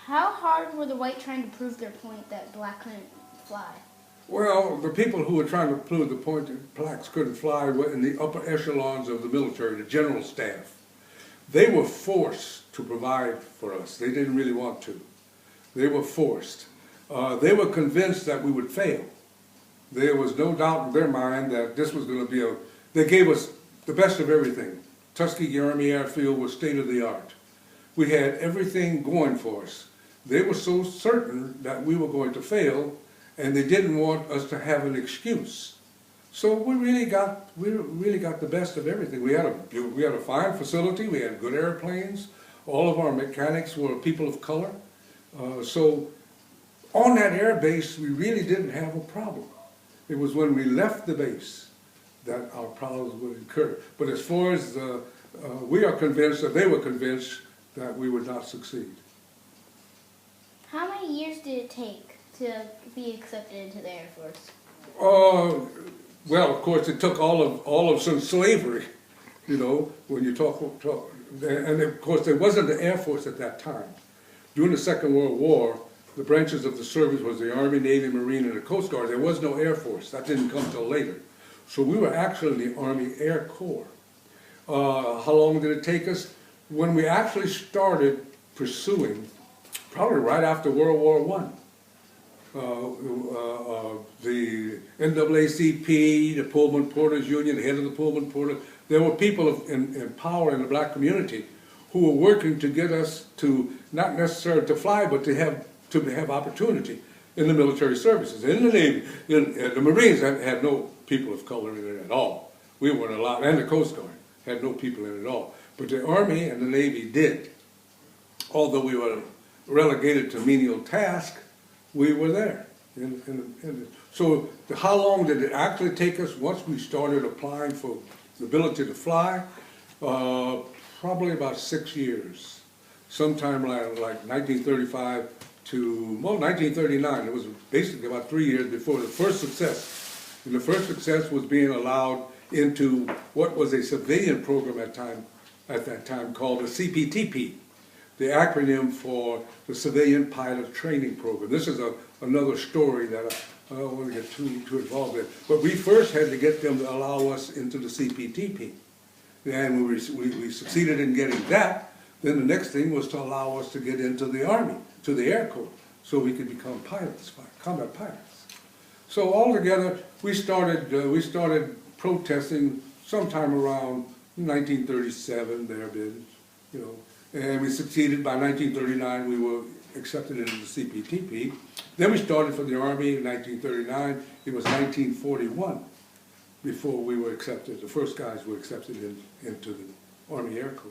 How hard were the white trying to prove their point that black couldn't fly? Well, the people who were trying to prove the point that blacks couldn't fly were in the upper echelons of the military, the general staff. They were forced to provide for us. They didn't really want to. They were forced. They were convinced that we would fail. There was no doubt in their mind that this was going to be they gave us the best of everything. Tuskegee Army Airfield was state of the art. We had everything going for us. They were so certain that we were going to fail, and they didn't want us to have an excuse. So we really got the best of everything. We had a fine facility. We had good airplanes. All of our mechanics were people of color. So on that air base, we really didn't have a problem. It was when we left the base that our problems would occur. But as far as we are convinced, or they were convinced, that we would not succeed. How many years did it take to be accepted into the Air Force? Well, of course, it took all of some slavery, you know, when you talk, and of course, there wasn't the Air Force at that time. During the Second World War, the branches of the service was the Army, Navy, Marine, and the Coast Guard. There was no Air Force. That didn't come till later. So we were actually the Army Air Corps. How long did it take us? When we actually started pursuing, probably right after World War I, the NAACP, the Pullman Porters Union, the head of the Pullman Porters, there were people in power in the black community who were working to get us to, not necessarily to fly, but to have opportunity in the military services. In the Navy, the Marines had no people of color in it at all. We weren't allowed, and the Coast Guard had no people in it at all. But the Army and the Navy did. Although we were relegated to menial tasks, we were there. So how long did it actually take us once we started applying for the ability to fly? Probably about 6 years. Sometime like 1935 to, well, 1939. It was basically about 3 years before the first success. And the first success was being allowed into what was a civilian program at that time called the CPTP, the acronym for the Civilian Pilot Training Program. This is another story that I don't want to get too involved in. But we first had to get them to allow us into the CPTP. And we succeeded in getting that. Then the next thing was to allow us to get into the Army, to the Air Corps, so we could become pilots, combat pilots. So altogether, we started protesting sometime around 1937, thereabouts, you know, and we succeeded. By 1939, we were accepted into the CPTP. Then we started for the Army in 1939. It was 1941 before we were accepted. The first guys were accepted into the Army Air Corps.